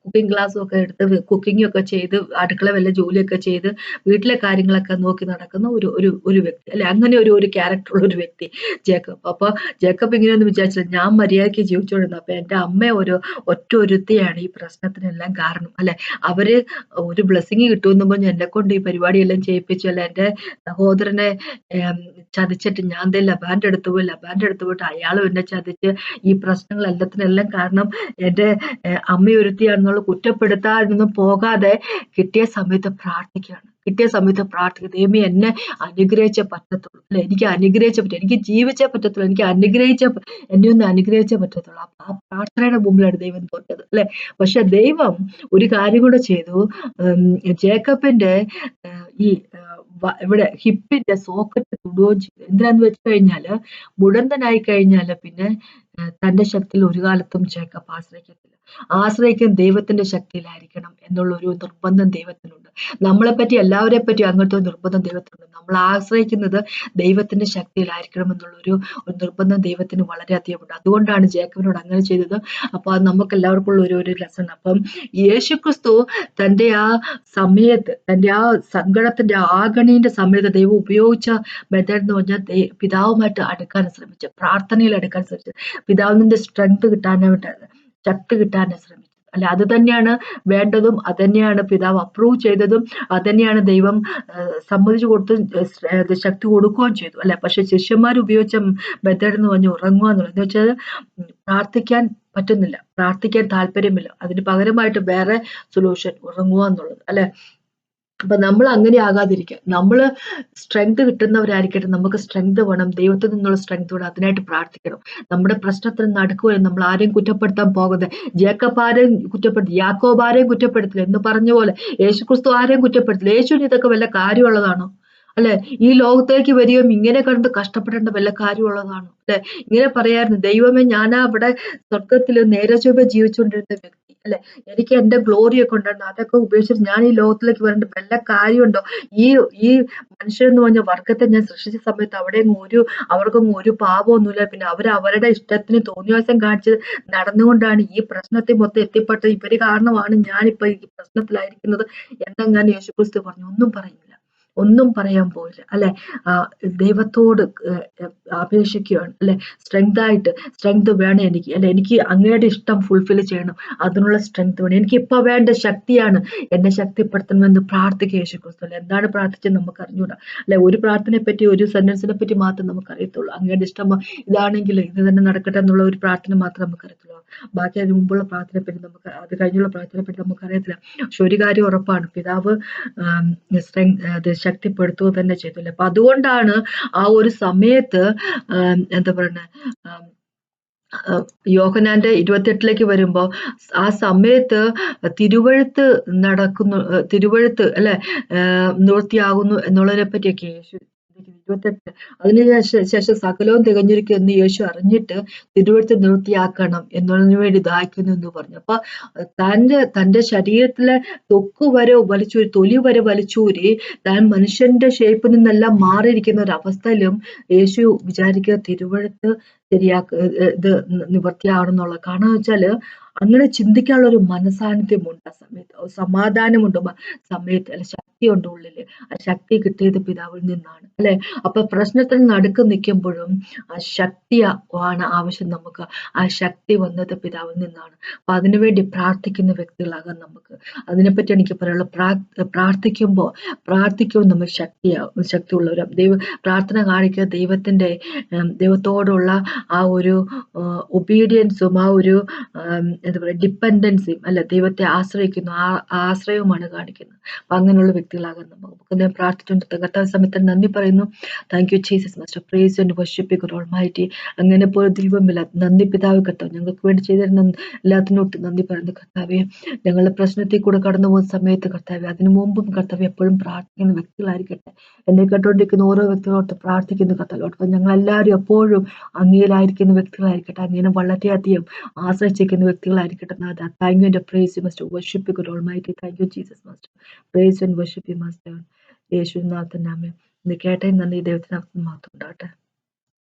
കുക്കിംഗ് ക്ലാസ്സും ഒക്കെ എടുത്ത് കുക്കിംഗ് ഒക്കെ ചെയ്ത് അടുക്കള വല്ല ജോലിയൊക്കെ ചെയ്ത് വീട്ടിലെ കാര്യങ്ങളൊക്കെ നോക്കി നടക്കുന്ന ഒരു വ്യക്തി അല്ലെ. അങ്ങനെ ഒരു ക്യാരക്ടറുള്ള ഒരു വ്യക്തി ജേക്കബ്. അപ്പൊ ജേക്കബ് ഇങ്ങനെയൊന്നും വിചാരിച്ചില്ല, ഞാൻ മര്യാദയ്ക്ക് ജീവിച്ചുകൊണ്ടിരുന്നു. അപ്പൊ എന്റെ അമ്മ ഒറ്റൊരുത്തിയാണ് ഈ പ്രശ്നത്തിനെല്ലാം കാരണം അല്ലെ. അവര് ഒരു ബ്ലെസ്സിങ് കിട്ടുമെന്ന് പറഞ്ഞ് എന്നെ കൊണ്ട് ഈ പരിപാടിയെല്ലാം ചെയ്യിപ്പിച്ചു അല്ലെ. എന്റെ സഹോദരനെ ചതിച്ചിട്ട് ഞാൻ ലബാന്റെ അടുത്ത് പോയിട്ട് അയാളും എന്നെ ചതിച്ച് ഈ പ്രശ്നങ്ങളെല്ലാത്തിനെല്ലാം കാരണം എന്റെ അമ്മയൊരുത്തിയാണെന്നുള്ള കുറ്റപ്പെടുത്താനൊന്നും പോകാതെ കിട്ടിയ സമയത്ത് പ്രാർത്ഥിക്കുകയാണ്. ദൈവമേ എന്നെ അനുഗ്രഹിച്ചേ പറ്റത്തുള്ളൂ അല്ലെ, എനിക്ക് ജീവിച്ചേ പറ്റത്തുള്ളൂ, എന്നെ ഒന്ന് അനുഗ്രഹിച്ചേ പറ്റത്തുള്ളൂ. ആ പ്രാർത്ഥനയുടെ മുമ്പിലാണ് ദൈവം തോറ്റത് അല്ലെ. പക്ഷെ ദൈവം ഒരു കാര്യം കൂടെ ചെയ്തു. ജേക്കബിന്റെ ഈ ഇവിടെ ഹിപ്പിന്റെ സോക്കറ്റ് തൊടുകയും ചെയ്തു. എന്തിനാന്ന് വെച്ച് കഴിഞ്ഞാല് മുടന്തനായി കഴിഞ്ഞാല് പിന്നെ തന്റെ ശക്തിയിൽ ഒരു കാലത്തും ജേക്കബ് ആശ്രയിക്കാൻ ദൈവത്തിന്റെ ശക്തിയിലായിരിക്കണം എന്നുള്ള ഒരു നിർബന്ധം ദൈവത്തിനുണ്ട്. നമ്മളെപ്പറ്റി എല്ലാവരെ പറ്റി അങ്ങനത്തെ ഒരു നിർബന്ധം ദൈവത്തിനുണ്ട്. നമ്മൾ ആശ്രയിക്കുന്നത് ദൈവത്തിന്റെ ശക്തിയിലായിരിക്കണം എന്നുള്ള ഒരു നിർബന്ധം ദൈവത്തിന് വളരെയധികം ഉണ്ട്. അതുകൊണ്ടാണ് ജേക്കബിനോട് അങ്ങനെ ചെയ്തത്. അപ്പൊ അത് നമുക്ക് എല്ലാവർക്കും ഉള്ള ഒരു ലെസൺ. അപ്പം യേശുക്രിസ്തു തന്റെ ആ സമയത്ത്, തന്റെ ആ സങ്കടത്തിന്റെ ആഗണീന്റെ സമയത്ത് ദൈവം ഉപയോഗിച്ച മെത്തേഡ് എന്ന് പറഞ്ഞാൽ പിതാവുമായിട്ട് അടുക്കാൻ ശ്രമിച്ചു, പ്രാർത്ഥനയിൽ അടുക്കാൻ ശ്രമിച്ചു, പിതാവിന്റെ സ്ട്രെങ്ത് കിട്ടാനായിട്ട്, ശക്തി കിട്ടാനായിട്ട് ശ്രമിച്ചു അല്ലെ. അത് തന്നെയാണ് വേണ്ടതും, അത് തന്നെയാണ് പിതാവ് അപ്രൂവ് ചെയ്തതും, അത് തന്നെയാണ് ദൈവം സമ്മതിച്ചു കൊടുത്ത് ശക്തി കൊടുക്കുകയും ചെയ്തു അല്ലെ. പക്ഷെ ശിഷ്യന്മാർ ഉപയോഗിച്ച മെത്തേഡ് എന്ന് പറഞ്ഞാൽ ഉറങ്ങുക എന്നുള്ളത്. എന്ന് വെച്ചാൽ പ്രാർത്ഥിക്കാൻ പറ്റുന്നില്ല, പ്രാർത്ഥിക്കാൻ താല്പര്യമില്ല, അതിന് പകരമായിട്ട് വേറെ സൊല്യൂഷൻ ഉറങ്ങുക എന്നുള്ളത് അല്ലെ. അപ്പൊ നമ്മൾ അങ്ങനെ ആകാതിരിക്കുക. നമ്മള് സ്ട്രെങ്ത് കിട്ടുന്നവരായിരിക്കട്ടെ. നമുക്ക് സ്ട്രെങ്ത് വേണം, ദൈവത്തിൽ നിന്നുള്ള സ്ട്രെങ്ത് വേണം, അതിനായിട്ട് പ്രാർത്ഥിക്കണം. നമ്മുടെ പ്രശ്നത്തിന് നടുക്കുവരെ നമ്മൾ ആരെയും കുറ്റപ്പെടുത്താൻ പോകരുത്. ജേക്കബ് ആരെയും കുറ്റപ്പെടുത്തി, യാക്കോബ് ആരെയും കുറ്റപ്പെടുത്തില്ല എന്ന് പറഞ്ഞ പോലെ യേശുക്രിസ്തു ആരെയും കുറ്റപ്പെടുത്തില്ല. യേശുവിന് ഇതൊക്കെ വല്ല കാര്യമുള്ളതാണോ അല്ലെ. ഈ ലോകത്തേക്ക് വരികയും ഇങ്ങനെ കണ്ട് കഷ്ടപ്പെടേണ്ട വല്ല കാര്യമുള്ളതാണോ അല്ലെ. ഇങ്ങനെ പറയായിരുന്നു, ദൈവമേ ഞാൻ അവിടെ സ്വർഗത്തില് നേരെ ചൊവ്വേ ജീവിച്ചുകൊണ്ടിരുന്ന വ്യക്തി അല്ലെ, എനിക്ക് എന്റെ ഗ്ലോറി ഒക്കെ ഉണ്ടായിരുന്നു, അതൊക്കെ ഉപേക്ഷിച്ച് ഞാൻ ഈ ലോകത്തിലേക്ക് വരേണ്ട വല്ല കാര്യമുണ്ടോ? ഈ ഈ മനുഷ്യരെന്ന് പറഞ്ഞ വർഗത്തെ ഞാൻ സൃഷ്ടിച്ച സമയത്ത് അവർക്കൊന്നും ഒരു പാപമൊന്നുമില്ല. പിന്നെ അവരുടെ ഇഷ്ടത്തിന് തോന്നിവാസം കാണിച്ച് നടന്നുകൊണ്ടാണ് ഈ പ്രശ്നത്തിൽ മൊത്തം എത്തിപ്പെട്ടത്. ഇവര് കാരണമാണ് ഞാനിപ്പോ ഈ പ്രശ്നത്തിലായിരിക്കുന്നത് എന്നെങ്ങാനും യേശുക്രിസ്തു പറഞ്ഞു? ഒന്നും പറയുന്നില്ല. ഒന്നും പറയാൻ പോയില്ല അല്ലെ. ദൈവത്തോട് അപേക്ഷിക്കുകയാണ് അല്ലെ. സ്ട്രെങ്ത് വേണം എനിക്ക് അല്ലെ. എനിക്ക് അങ്ങയുടെ ഇഷ്ടം ഫുൾഫിൽ ചെയ്യണം, അതിനുള്ള സ്ട്രെങ്ത് വേണം, എനിക്ക് ഇപ്പൊ വേണ്ട ശക്തിയാണ്, എന്നെ ശക്തിപ്പെടുത്തണമെന്ന് പ്രാർത്ഥിക്കുക യേശു ക്രിസ്തു. എന്താണ് പ്രാർത്ഥിച്ചത് നമുക്ക് അറിഞ്ഞൂടാ അല്ലെ. ഒരു പ്രാർത്ഥനയെ പറ്റി, ഒരു സെന്റൻസിനെ പറ്റി മാത്രം നമുക്ക് അറിയത്തുള്ളൂ. അങ്ങയുടെ ഇഷ്ടം ഇതാണെങ്കിൽ ഇത് തന്നെ നടക്കട്ടെ എന്നുള്ള ഒരു പ്രാർത്ഥന മാത്രമേ നമുക്ക് അറിയത്തുള്ളൂ. ബാക്കി അതിന് മുമ്പുള്ള പ്രാർത്ഥനയെ പറ്റി നമുക്ക്, അത് കഴിഞ്ഞുള്ള പ്രാർത്ഥനയെ പറ്റി നമുക്ക് അറിയത്തില്ല. പക്ഷെ ഒരു കാര്യം ഉറപ്പാണ്, പിതാവ് അത് ശക്തിപ്പെടുത്തുക തന്നെ ചെയ്തില്ല. അപ്പൊ അതുകൊണ്ടാണ് ആ ഒരു സമയത്ത് എന്താ പറയുന്നത്, യോഹന്നാന്റെ 28 വരുമ്പോ ആ സമയത്ത് തിരുവഴുത്ത് നടക്കുന്നു, തിരുവഴുത്ത് അല്ലെ നിവൃത്തിയാകുന്നു എന്നുള്ളതിനെ പറ്റിയൊക്കെ യേശു 28 അതിനുശേഷം സകലവും തികഞ്ഞിരിക്കും എന്ന് യേശു അറിഞ്ഞിട്ട് തിരുവഴുത്ത് നിവൃത്തിയാക്കണം എന്നുള്ളതിനു വേണ്ടി ദാഹിക്കുന്നു എന്ന് പറഞ്ഞു. അപ്പൊ തന്റെ ശരീരത്തിലെ തൊക്ക് വരെ വലിച്ചൂരി, തൊലി വരെ വലിച്ചൂരി, താൻ മനുഷ്യന്റെ ഷേപ്പിൽ നിന്നെല്ലാം മാറിയിരിക്കുന്ന ഒരു അവസ്ഥയിലും യേശു വിചാരിക്കുക തിരുവഴുത്ത് ഇത് നിവൃത്തിയാവണം എന്നുള്ളത്. കാരണം വെച്ചാല് അങ്ങനെ ചിന്തിക്കാനുള്ള ഒരു മനസാന്നിധ്യമുണ്ട് ആ സമയത്ത്, സമാധാനമുണ്ട് സമയത്ത്, അല്ലെ ശക്തിയുണ്ട് ഉള്ളില്. ആ ശക്തി കിട്ടിയത് പിതാവിൽ നിന്നാണ് അല്ലെ. അപ്പൊ പ്രശ്നത്തിന് നടുക്ക് നിൽക്കുമ്പോഴും ആ ആണ് ആവശ്യം നമുക്ക്. ആ ശക്തി വന്നത് പിതാവിൽ നിന്നാണ്. അപ്പൊ അതിനുവേണ്ടി പ്രാർത്ഥിക്കുന്ന വ്യക്തികളാകാൻ നമുക്ക്. അതിനെപ്പറ്റി എനിക്ക് പറയാനുള്ളത്, പ്രാർത്ഥിക്കുമ്പോൾ നമ്മൾ ശക്തിയുള്ളവരും. പ്രാർത്ഥന കാണിക്കുക ദൈവത്തോടുള്ള ആ ഒരു ഒബീഡിയൻസും ആ ഒരു എന്താ പറയുക ഡിപ്പെൻഡൻസിയും അല്ല, ദൈവത്തെ ആശ്രയിക്കുന്നു, ആ ആശ്രയവുമാണ് കാണിക്കുന്നത്. അപ്പൊ അങ്ങനെയുള്ള വ്യക്തികളാകാൻ നമുക്ക് പ്രാർത്ഥിച്ചുകൊണ്ട് കർത്താവ് സമയത്ത് നന്ദി പറയുന്നു. Thank you Jesus master. Praise and worship you almighty. അങ്ങനെ പോലെ ദൈവമില്ല. നന്ദി പിതാവ് കർത്താവ്, ഞങ്ങൾക്ക് വേണ്ടി ചെയ്തിരുന്ന എല്ലാത്തിനോട്ട് നന്ദി പറയുന്നു കർത്താവെ. ഞങ്ങളുടെ പ്രശ്നത്തിൽ കൂടെ കടന്നു പോകുന്ന സമയത്ത് കർത്താവെ, അതിനു മുമ്പും കർത്താവെ എപ്പോഴും പ്രാർത്ഥിക്കുന്ന വ്യക്തികളായിരിക്കട്ടെ. എന്നെ കേട്ടുകൊണ്ടിരിക്കുന്ന ഓരോ വ്യക്തികളോട്ട് പ്രാർത്ഥിക്കുന്നു കർത്താവ്. അപ്പൊ ഞങ്ങളെല്ലാവരും എപ്പോഴും അങ്ങയിലായിരിക്കുന്ന വ്യക്തികളായിരിക്കട്ടെ, അങ്ങനെ വളരെയധികം ആശ്രയിച്ചിരിക്കുന്ന വ്യക്തികളായിരിക്കട്ടെ. Thank you and praise you master. Worship you almighty. Thank you Jesus master. Praise and worship you master. യേശുനാഥൻ നാമേ. ഇത് കേട്ടതിന് നന്ദി. ദൈവത്തിന് മാത്രം ഉണ്ടാകട്ടെ.